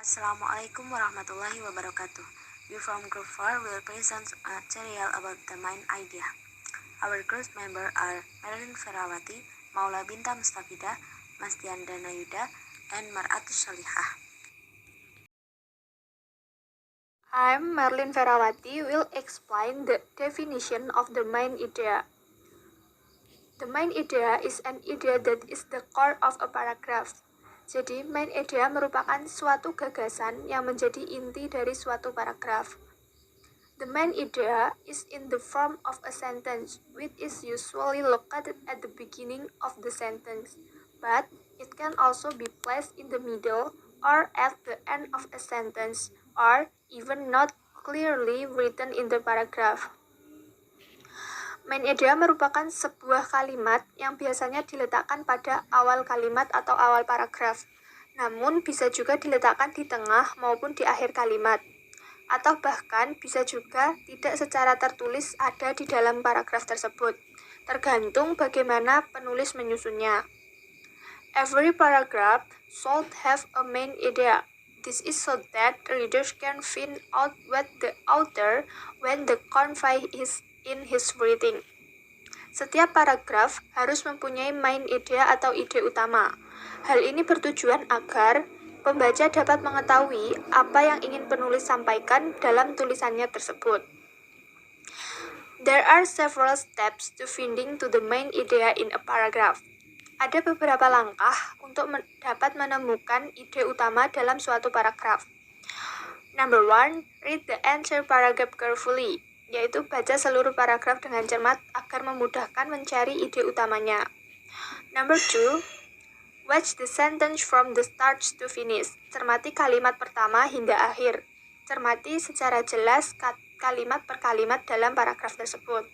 Assalamualaikum warahmatullahi wabarakatuh. We from Group 4 will present material about the main idea. Our group members are Merlin Ferawati, Maula Binta Mustafida, Mastian Danayuda, and Maratus Salihah. I'm Merlin Ferawati will explain the definition of the main idea. The main idea is an idea that is the core of a paragraph. Jadi, main idea merupakan suatu gagasan yang menjadi inti dari suatu paragraf. The main idea is in the form of a sentence, which is usually located at the beginning of the sentence, but it can also be placed in the middle or at the end of a sentence, or even not clearly written in the paragraph. Main idea merupakan sebuah kalimat yang biasanya diletakkan pada awal kalimat atau awal paragraf, namun bisa juga diletakkan di tengah maupun di akhir kalimat, atau bahkan bisa juga tidak secara tertulis ada di dalam paragraf tersebut, tergantung bagaimana penulis menyusunnya. Every paragraph should have a main idea. This is so that readers can find out what the author when the convey is in his writing. Setiap paragraf harus mempunyai main idea atau ide utama. Hal ini bertujuan agar pembaca dapat mengetahui apa yang ingin penulis sampaikan dalam tulisannya tersebut. There are several steps to finding to the main idea in a paragraph. Ada beberapa langkah untuk dapat menemukan ide utama dalam suatu paragraf. Number 1, read the entire paragraph carefully, yaitu baca seluruh paragraf dengan cermat agar memudahkan mencari ide utamanya. Number 2, watch the sentence from the start to finish. Cermati kalimat pertama hingga akhir. Cermati secara jelas kalimat per kalimat dalam paragraf tersebut.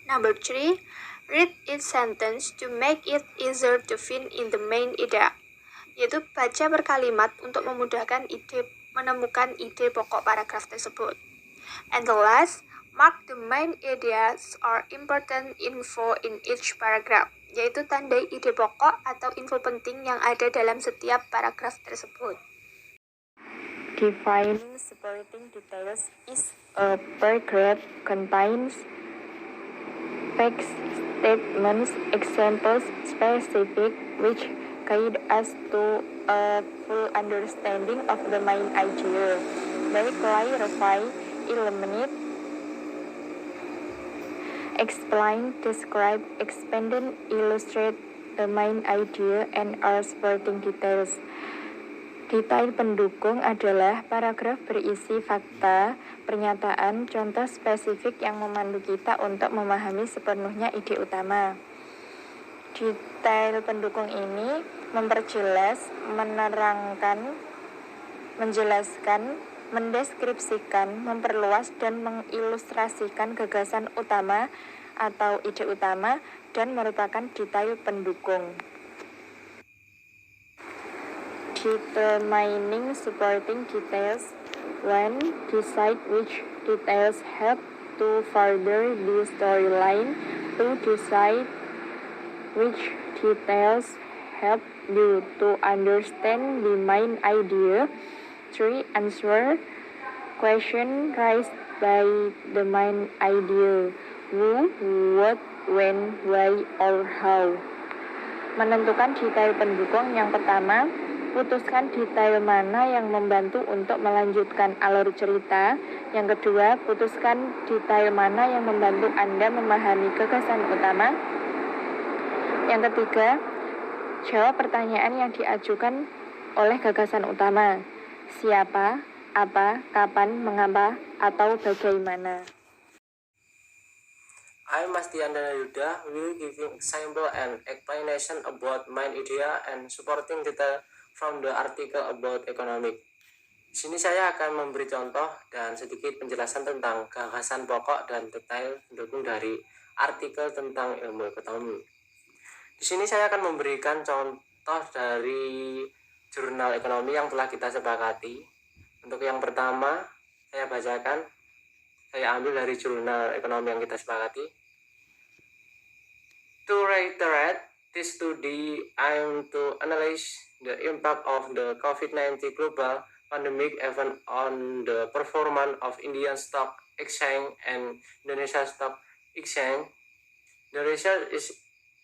Number 3, read each sentence to make it easier to find in the main idea, yaitu baca per kalimat untuk memudahkan menemukan ide pokok paragraf tersebut. And the last, mark the main ideas or important info in each paragraph, yaitu tandai ide pokok atau info penting yang ada dalam setiap paragraf tersebut. Defining supporting details is a paragraph contains facts, statements, examples, specific, which guide us to a full understanding of the main idea. They clarify, illuminate, explain, describe, expand, and illustrate the main idea and are supporting details. Detail pendukung adalah paragraf berisi fakta, pernyataan, contoh spesifik yang memandu kita untuk memahami sepenuhnya ide utama. Detail pendukung ini memperjelas, menerangkan, menjelaskan, mendeskripsikan, memperluas, dan mengilustrasikan gagasan utama atau ide utama dan merupakan detail pendukung. Determining supporting details. 1. Decide which details help to further the storyline. 2. Decide which details help you to understand the main idea. 3. Answer question raised by the main idea. Who, what, when, why, or how. Menentukan detail pendukung. Yang pertama, putuskan detail mana yang membantu untuk melanjutkan alur cerita. Yang kedua, putuskan detail mana yang membantu Anda memahami gagasan utama. Yang ketiga, jawab pertanyaan yang diajukan oleh gagasan utama. Siapa, apa, kapan, mengapa, atau bagaimana. I'm Mastian Danayuda will giving example and explanation about main idea and supporting detail from the article about economic. Di sini saya akan memberi contoh dan sedikit penjelasan tentang gagasan pokok dan detail pendukung dari artikel tentang ilmu ekonomi. Di sini saya akan memberikan contoh dari jurnal ekonomi yang telah kita sepakati. Untuk yang pertama, saya bacakan. Saya ambil dari jurnal ekonomi yang kita sepakati. To reiterate this study, I am to analyze the impact of the COVID-19 global pandemic even on the performance of Indian Stock Exchange and Indonesia Stock Exchange. The research is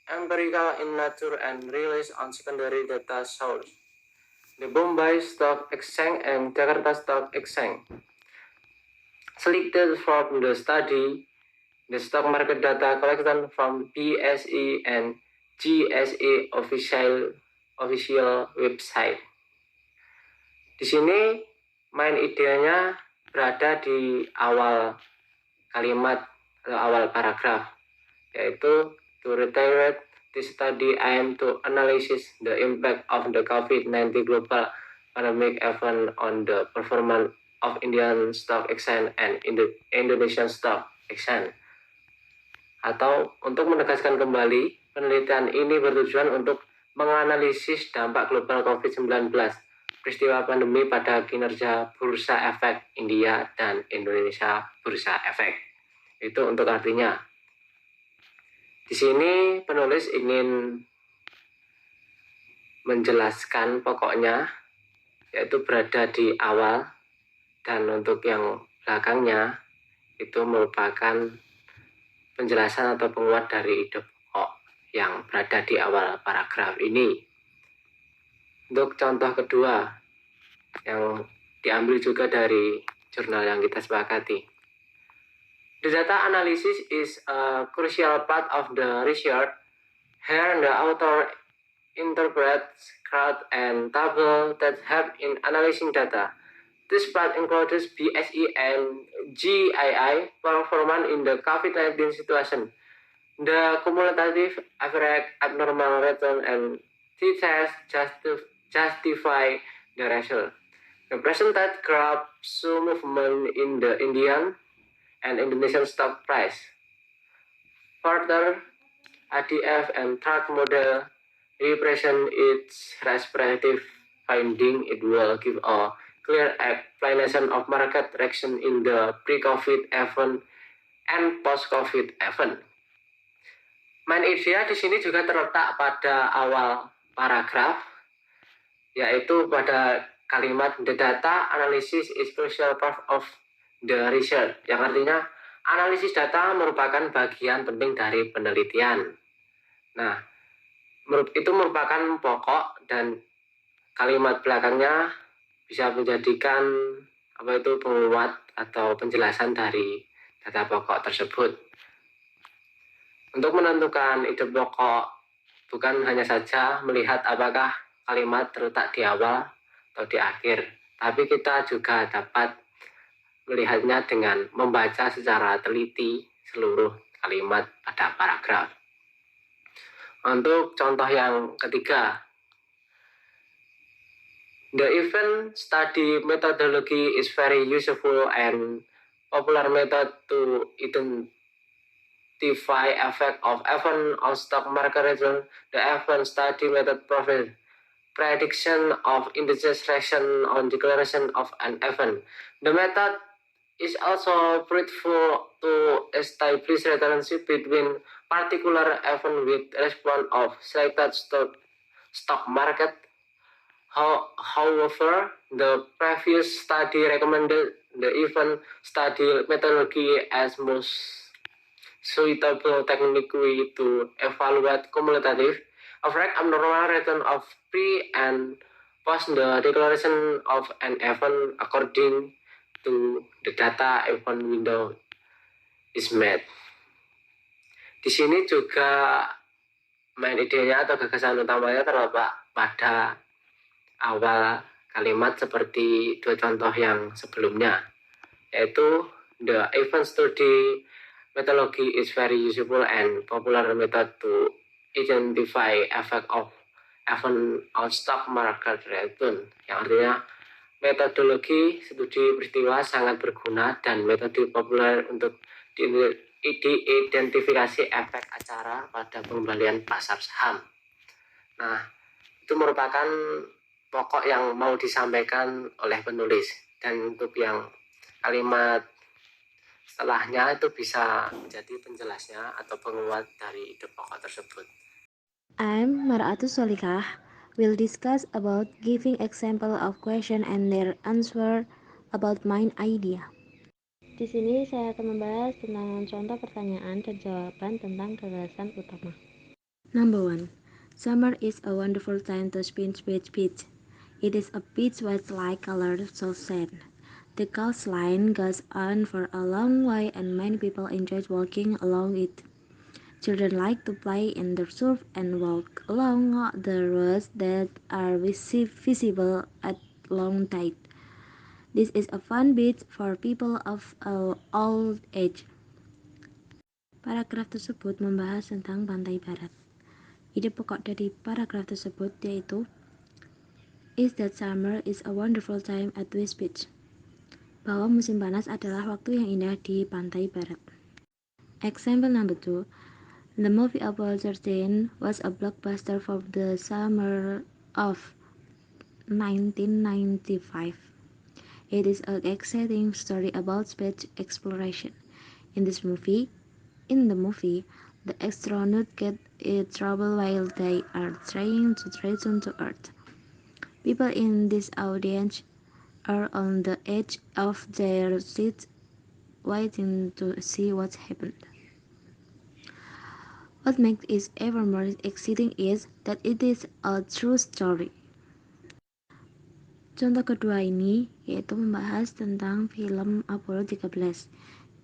empirical in nature and released on secondary data source. The Bombay Stock Exchange and Jakarta Stock Exchange. Selected from the study, the stock market data collection from BSE and GSE official website. Di sini main idenya berada di awal kalimat atau awal paragraf, yaitu to reiterate this study aim to analysis the impact of the COVID-19 global pandemic event on the performance of Indian Stock Exchange and Indonesian Stock Exchange. Atau untuk menegaskan kembali, penelitian ini bertujuan untuk menganalisis dampak global COVID-19, peristiwa pandemi pada kinerja bursa efek India dan Indonesia bursa efek. Itu untuk artinya. Di sini penulis ingin menjelaskan pokoknya, yaitu berada di awal, dan untuk yang belakangnya itu merupakan penjelasan atau penguat dari ide pokok yang berada di awal paragraf ini. Untuk contoh kedua yang diambil juga dari jurnal yang kita sepakati. The data analysis is a crucial part of the research. Here the author interprets crowd and table that help in analyzing data. This part includes BSE and GII performance in the COVID-19 situation, the cumulative average abnormal return and t-test justify the result. The presented graph show movement in the Indian and Indonesian stock price. Further, ADF and chart model represent its respective finding. It will give a clear explanation of market reaction in the pre-COVID event and post-COVID event. Main idea di sini juga terletak pada awal paragraf, yaitu pada kalimat the data analysis is crucial part of the research, yang artinya analisis data merupakan bagian penting dari penelitian. Nah, itu merupakan pokok, dan kalimat belakangnya bisa menjadikan penguat atau penjelasan dari data pokok tersebut. Untuk menentukan ide pokok, bukan hanya saja melihat apakah kalimat terletak di awal atau di akhir, tapi kita juga dapat melihatnya dengan membaca secara teliti seluruh kalimat pada paragraf. Untuk contoh yang ketiga, the event study methodology is very useful and popular method to identify effect of event on stock market return. The event study method provides prediction of indices reaction on declaration of an event. The method is also fruitful to establish relationship between particular event with response of selected stock market. However, the previous study recommended the event study methodology as most suitable technically to evaluate cumulative average abnormal return of pre and post the declaration of an event according to the data event window is met. Di sini juga main idenya atau gagasan utamanya terletak pada awal kalimat seperti dua contoh yang sebelumnya, yaitu the event study methodology is very useful and popular method to identify effect of event on stock market return, yang artinya metodologi studi peristiwa sangat berguna dan metode populer untuk diidentifikasi efek acara pada pengembalian pasar saham. Nah, itu merupakan pokok yang mau disampaikan oleh penulis, dan untuk yang kalimat setelahnya itu bisa menjadi penjelasnya atau penguat dari ide pokok tersebut. I'm Mar'atus Solikah. We'll discuss about giving example of question and their answer about main idea. Di sini saya akan membahas tentang contoh pertanyaan dan jawaban tentang gagasan utama. Number 1. Summer is a wonderful time to spend with beach. It is a beach with light colored sunset. The coastline goes on for a long way and many people enjoy walking along it. Children like to play in the surf and walk along the roads that are visible at low tide. This is a fun beach for people of all age. Paragraf tersebut membahas tentang pantai barat. Ide pokok dari paragraf tersebut yaitu is that summer is a wonderful time at West Beach. Bahwa musim panas adalah waktu yang indah di pantai barat. Example number 2. The movie Apollo 13 was a blockbuster for the summer of 1995. It is an exciting story about space exploration. In the movie, the astronauts get in trouble while they are trying to return to Earth. People in this audience are on the edge of their seats waiting to see what happened. What makes it ever more exciting is that it is a true story. Contoh kedua ini yaitu membahas tentang film Apollo 13,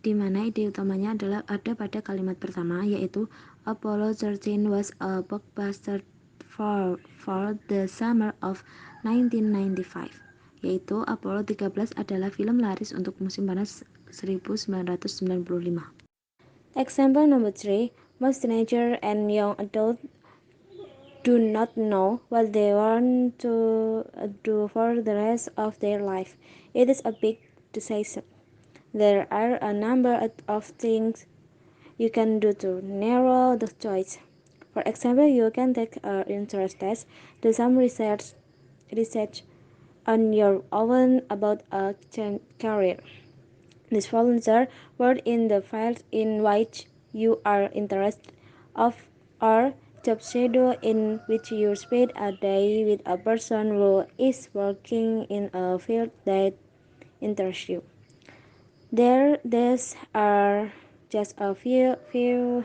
di mana ide utamanya adalah ada pada kalimat pertama yaitu Apollo 13 was a blockbuster for the summer of 1995, yaitu Apollo 13 adalah film laris untuk musim panas 1995. Example number 3. Most teenagers and young adults do not know what they want to do for the rest of their life. It is a big decision. There are a number of things you can do to narrow the choice. For example, you can take an interest test, do some research on your own about a career. This volunteer work in the field in which you are interested of, or job schedule in which you spend a day with a person who is working in a field that interests you. These are just a few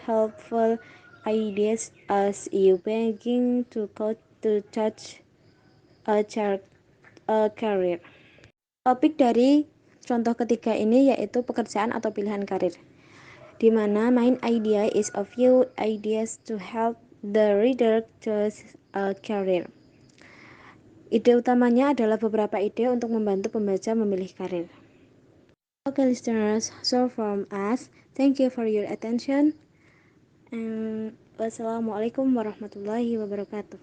helpful ideas as you begin to choose a career. Topik dari contoh ketiga ini yaitu pekerjaan atau pilihan karir, di mana main idea is a few ideas to help the reader choose a career. Ide utamanya adalah beberapa ide untuk membantu pembaca memilih karir. Okay listeners, so from us, thank you for your attention and wassalamualaikum warahmatullahi wabarakatuh.